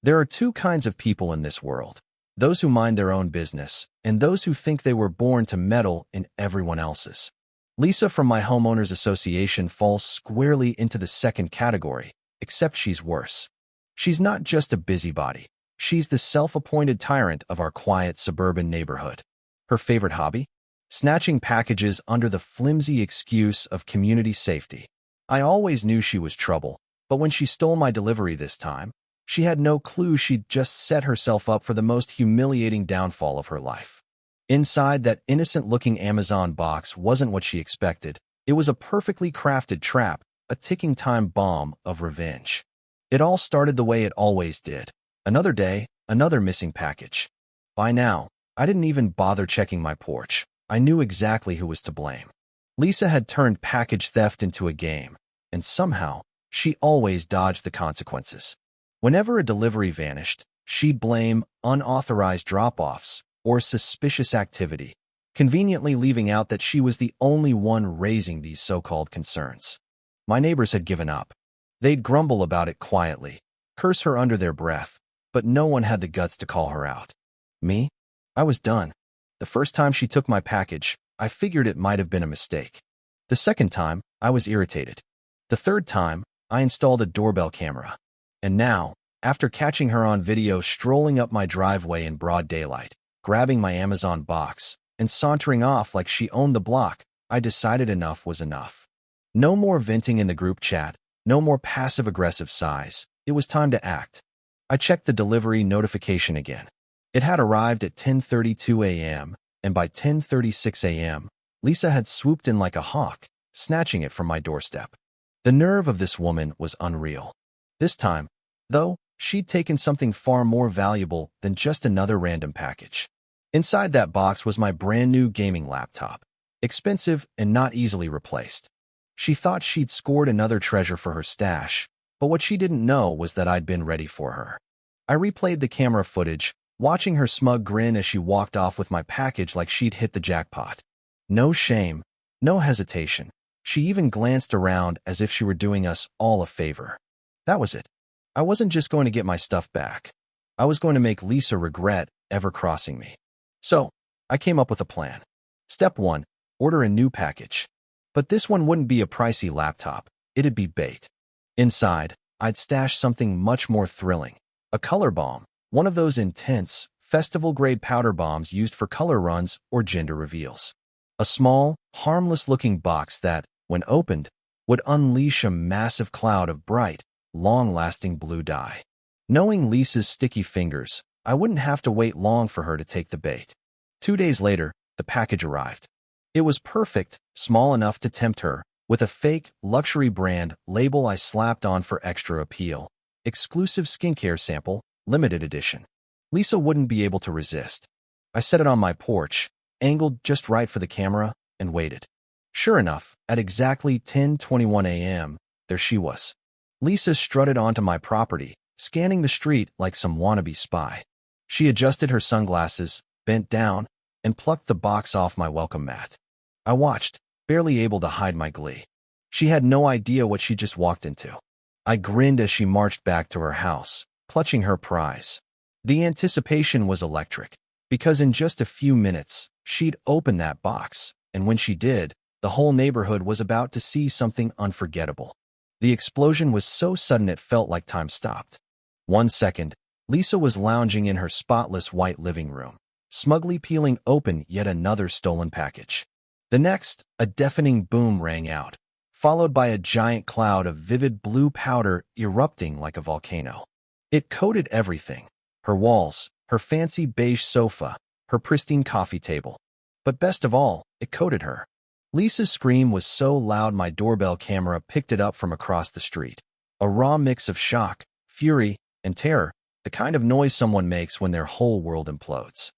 There are two kinds of people in this world: those who mind their own business, and those who think they were born to meddle in everyone else's. Lisa from my homeowners association falls squarely into the second category, except she's worse. She's not just a busybody. She's the self-appointed tyrant of our quiet suburban neighborhood. Her favorite hobby? Snatching packages under the flimsy excuse of community safety. I always knew she was trouble, but when she stole my delivery this time, she had no clue she'd just set herself up for the most humiliating downfall of her life. Inside that innocent-looking Amazon box wasn't what she expected. It was a perfectly crafted trap, a ticking time bomb of revenge. It all started the way it always did. Another day, another missing package. By now, I didn't even bother checking my porch. I knew exactly who was to blame. Lisa had turned package theft into a game, and somehow, she always dodged the consequences. Whenever a delivery vanished, she'd blame unauthorized drop-offs or suspicious activity, conveniently leaving out that she was the only one raising these so-called concerns. My neighbors had given up. They'd grumble about it quietly, curse her under their breath, but no one had the guts to call her out. Me? I was done. The first time she took my package, I figured it might have been a mistake. The second time, I was irritated. The third time, I installed a doorbell camera. And now, after catching her on video strolling up my driveway in broad daylight, grabbing my Amazon box, and sauntering off like she owned the block, I decided enough was enough. No more venting in the group chat, no more passive-aggressive sighs. It was time to act. I checked the delivery notification again. It had arrived at 10:32 a.m., and by 10:36 a.m., Lisa had swooped in like a hawk, snatching it from my doorstep. The nerve of this woman was unreal. This time, though, she'd taken something far more valuable than just another random package. Inside that box was my brand-new gaming laptop, expensive and not easily replaced. She thought she'd scored another treasure for her stash, but what she didn't know was that I'd been ready for her. I replayed the camera footage, watching her smug grin as she walked off with my package like she'd hit the jackpot. No shame, no hesitation. She even glanced around as if she were doing us all a favor. That was it. I wasn't just going to get my stuff back. I was going to make Lisa regret ever crossing me. So, I came up with a plan. Step 1, order a new package. But this one wouldn't be a pricey laptop. It'd be bait. Inside, I'd stash something much more thrilling. A color bomb. One of those intense, festival-grade powder bombs used for color runs or gender reveals. A small, harmless-looking box that, when opened, would unleash a massive cloud of bright, long-lasting blue dye. Knowing Lisa's sticky fingers, I wouldn't have to wait long for her to take the bait. 2 days later, the package arrived. It was perfect, small enough to tempt her, with a fake, luxury brand label I slapped on for extra appeal. Exclusive skincare sample, limited edition. Lisa wouldn't be able to resist. I set it on my porch, angled just right for the camera, and waited. Sure enough, at exactly 10:21 a.m., there she was. Lisa strutted onto my property, scanning the street like some wannabe spy. She adjusted her sunglasses, bent down, and plucked the box off my welcome mat. I watched, barely able to hide my glee. She had no idea what she just walked into. I grinned as she marched back to her house, clutching her prize. The anticipation was electric, because in just a few minutes, she'd open that box, and when she did, the whole neighborhood was about to see something unforgettable. The explosion was so sudden it felt like time stopped. 1 second, Lisa was lounging in her spotless white living room, smugly peeling open yet another stolen package. The next, a deafening boom rang out, followed by a giant cloud of vivid blue powder erupting like a volcano. It coated everything: her walls, her fancy beige sofa, her pristine coffee table. But best of all, it coated her. Lisa's scream was so loud my doorbell camera picked it up from across the street. A raw mix of shock, fury, and terror, the kind of noise someone makes when their whole world implodes.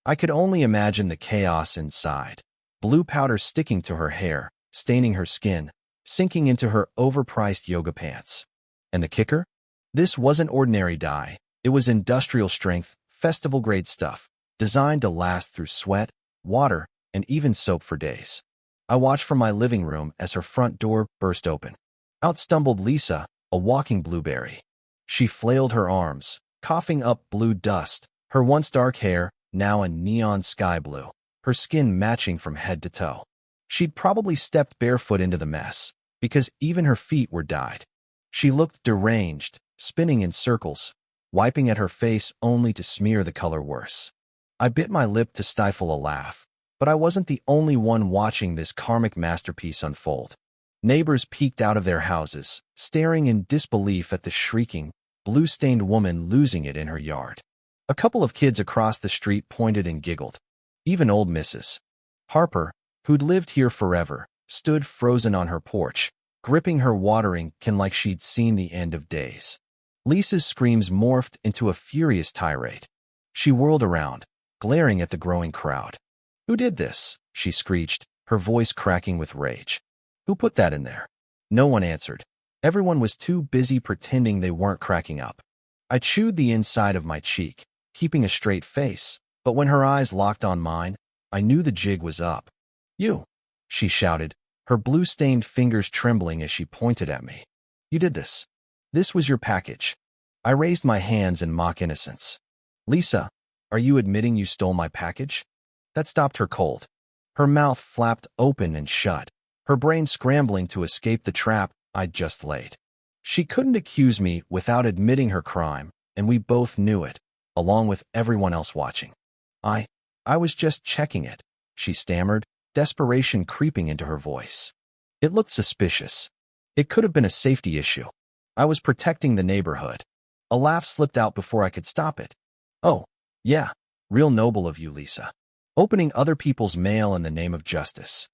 I could only imagine the chaos inside. Blue powder sticking to her hair, staining her skin, sinking into her overpriced yoga pants. And the kicker? This wasn't ordinary dye. It was industrial-strength, festival-grade stuff, designed to last through sweat, water, and even soap for days. I watched from my living room as her front door burst open. Out stumbled Lisa, a walking blueberry. She flailed her arms, coughing up blue dust, her once dark hair now a neon sky blue, her skin matching from head to toe. She'd probably stepped barefoot into the mess, because even her feet were dyed. She looked deranged, spinning in circles, wiping at her face only to smear the color worse. I bit my lip to stifle a laugh, but I wasn't the only one watching this karmic masterpiece unfold. Neighbors peeked out of their houses, staring in disbelief at the shrieking, blue-stained woman losing it in her yard. A couple of kids across the street pointed and giggled. Even old Mrs. Harper, who'd lived here forever, stood frozen on her porch, gripping her watering can like she'd seen the end of days. Lisa's screams morphed into a furious tirade. She whirled around, glaring at the growing crowd. "Who did this?" she screeched, her voice cracking with rage. "Who put that in there?" No one answered. Everyone was too busy pretending they weren't cracking up. I chewed the inside of my cheek, keeping a straight face, but when her eyes locked on mine, I knew the jig was up. "You!" she shouted, her blue-stained fingers trembling as she pointed at me. "You did this. This was your package." I raised my hands in mock innocence. "Lisa, are you admitting you stole my package?" That stopped her cold. Her mouth flapped open and shut, her brain scrambling to escape the trap I'd just laid. She couldn't accuse me without admitting her crime, and we both knew it, along with everyone else watching. I was just checking it," she stammered, desperation creeping into her voice. It looked suspicious. It could have been a safety issue. I was protecting the neighborhood. A laugh slipped out before I could stop it. "Oh, yeah, real noble of you, Lisa. Opening other people's mail in the name of justice."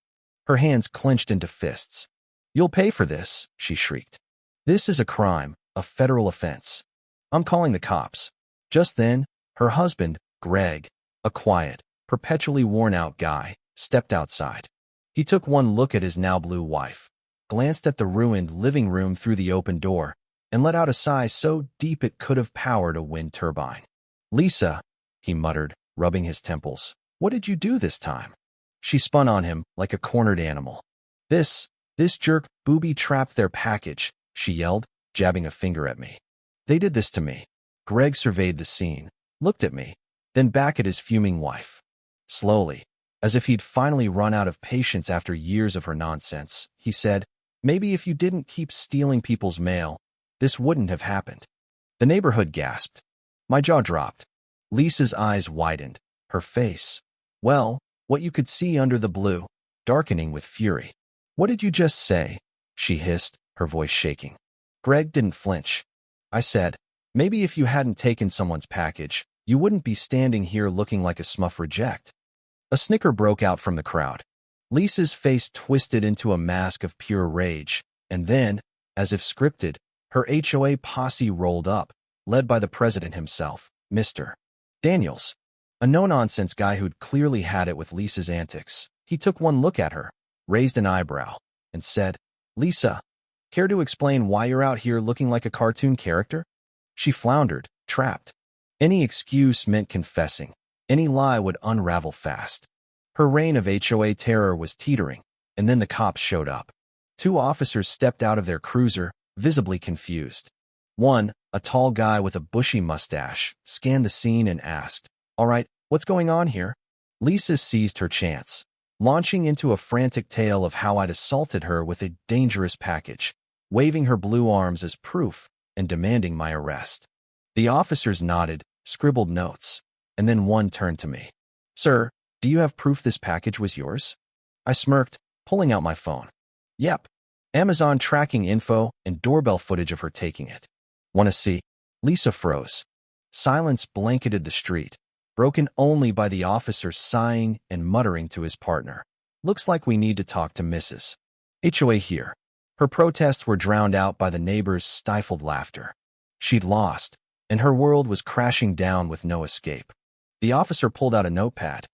Her hands clenched into fists. "You'll pay for this," she shrieked. "This is a crime, a federal offense. I'm calling the cops." Just then, her husband, Greg, a quiet, perpetually worn-out guy, stepped outside. He took one look at his now blue wife, glanced at the ruined living room through the open door, and let out a sigh so deep it could have powered a wind turbine. "Lisa," he muttered, rubbing his temples, "what did you do this time?" She spun on him like a cornered animal. This jerk booby-trapped their package," she yelled, jabbing a finger at me. "They did this to me." Greg surveyed the scene, looked at me, then back at his fuming wife. Slowly, as if he'd finally run out of patience after years of her nonsense, he said, "Maybe if you didn't keep stealing people's mail, this wouldn't have happened." The neighborhood gasped. My jaw dropped. Lisa's eyes widened, her face, well, what you could see under the blue, darkening with fury. "What did you just say?" she hissed, her voice shaking. Greg didn't flinch. I said, "Maybe if you hadn't taken someone's package, you wouldn't be standing here looking like a Smurf reject." A snicker broke out from the crowd. Lisa's face twisted into a mask of pure rage, and then, as if scripted, her HOA posse rolled up, led by the president himself, Mr. Daniels, a no-nonsense guy who'd clearly had it with Lisa's antics. He took one look at her, raised an eyebrow, and said, "Lisa, care to explain why you're out here looking like a cartoon character?" She floundered, trapped. Any excuse meant confessing. Any lie would unravel fast. Her reign of HOA terror was teetering, and then the cops showed up. Two officers stepped out of their cruiser, visibly confused. One, a tall guy with a bushy mustache, scanned the scene and asked, "All right, what's going on here?" Lisa seized her chance, launching into a frantic tale of how I'd assaulted her with a dangerous package, waving her blue arms as proof and demanding my arrest. The officers nodded, scribbled notes, and then one turned to me. "Sir, do you have proof this package was yours?" I smirked, pulling out my phone. "Yep. Amazon tracking info and doorbell footage of her taking it." "Want to see?" Lisa froze. Silence blanketed the street, broken only by the officer sighing and muttering to his partner. "Looks like we need to talk to Mrs. HOA here." Her protests were drowned out by the neighbors' stifled laughter. She'd lost, and her world was crashing down with no escape. The officer pulled out a notepad.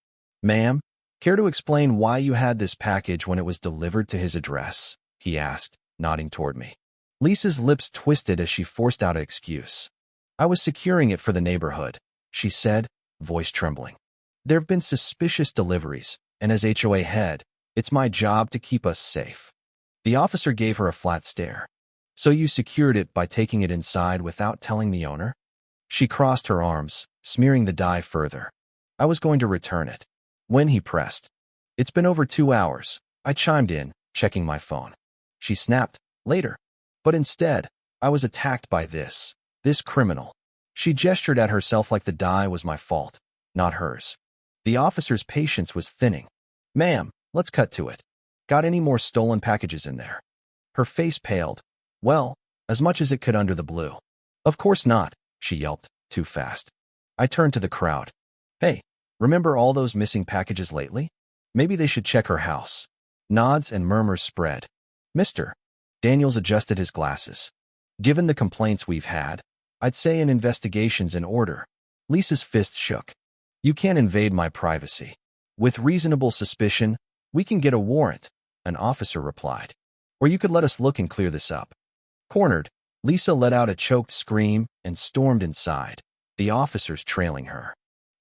"Ma'am, care to explain why you had this package when it was delivered to his address?" he asked, nodding toward me. Lisa's lips twisted as she forced out an excuse. "I was securing it for the neighborhood," she said, voice trembling. "There have been suspicious deliveries, and as HOA head, it's my job to keep us safe." The officer gave her a flat stare. "So you secured it by taking it inside without telling the owner?" She crossed her arms, smearing the dye further. I was going to return it. When he pressed. It's been over 2 hours. I chimed in, checking my phone. She snapped, later. But instead, I was attacked by this criminal. She gestured at herself like the dye was my fault, not hers. The officer's patience was thinning. Ma'am, let's cut to it. Got any more stolen packages in there? Her face paled. Well, as much as it could under the blue. Of course not, she yelped, too fast. I turned to the crowd. Hey, remember all those missing packages lately? Maybe they should check her house. Nods and murmurs spread. Mr. Daniels adjusted his glasses. Given the complaints we've had, I'd say an investigation's in order. Lisa's fist shook. You can't invade my privacy. With reasonable suspicion, we can get a warrant, an officer replied. Or you could let us look and clear this up. Cornered, Lisa let out a choked scream and stormed inside, the officers trailing her.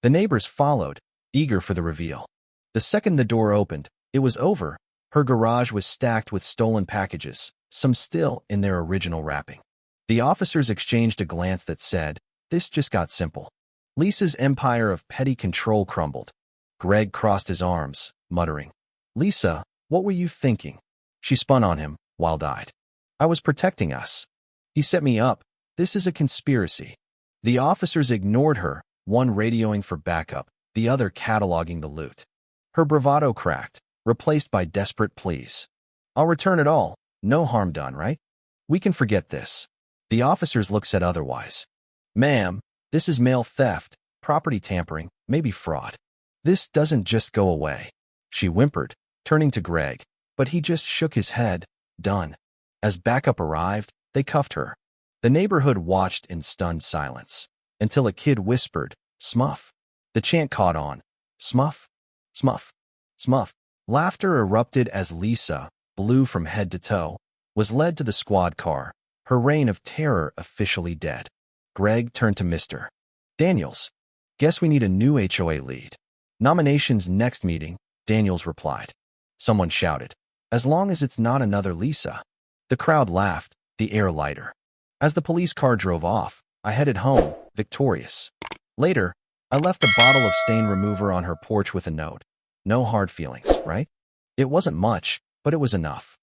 The neighbors followed, eager for the reveal. The second the door opened, it was over. Her garage was stacked with stolen packages, some still in their original wrapping. The officers exchanged a glance that said, this just got simple. Lisa's empire of petty control crumbled. Greg crossed his arms, muttering, Lisa, what were you thinking? She spun on him, wild-eyed. I was protecting us. He set me up. This is a conspiracy. The officers ignored her, one radioing for backup, the other cataloging the loot. Her bravado cracked, replaced by desperate pleas. I'll return it all. No harm done, right? We can forget this. The officers look said otherwise. Ma'am, this is mail theft, property tampering, maybe fraud. This doesn't just go away. She whimpered, turning to Greg, but he just shook his head. Done. As backup arrived, they cuffed her. The neighborhood watched in stunned silence, until a kid whispered, Smurf. The chant caught on. Smurf. Smurf. Smurf. Laughter erupted as Lisa, blue from head to toe, was led to the squad car, her reign of terror officially dead. Greg turned to Mr. Daniels. Guess we need a new HOA lead. Nominations next meeting, Daniels replied. Someone shouted. As long as it's not another Lisa. The crowd laughed, the air lighter. As the police car drove off, I headed home, victorious. Later, I left a bottle of stain remover on her porch with a note. No hard feelings, right? It wasn't much, but it was enough.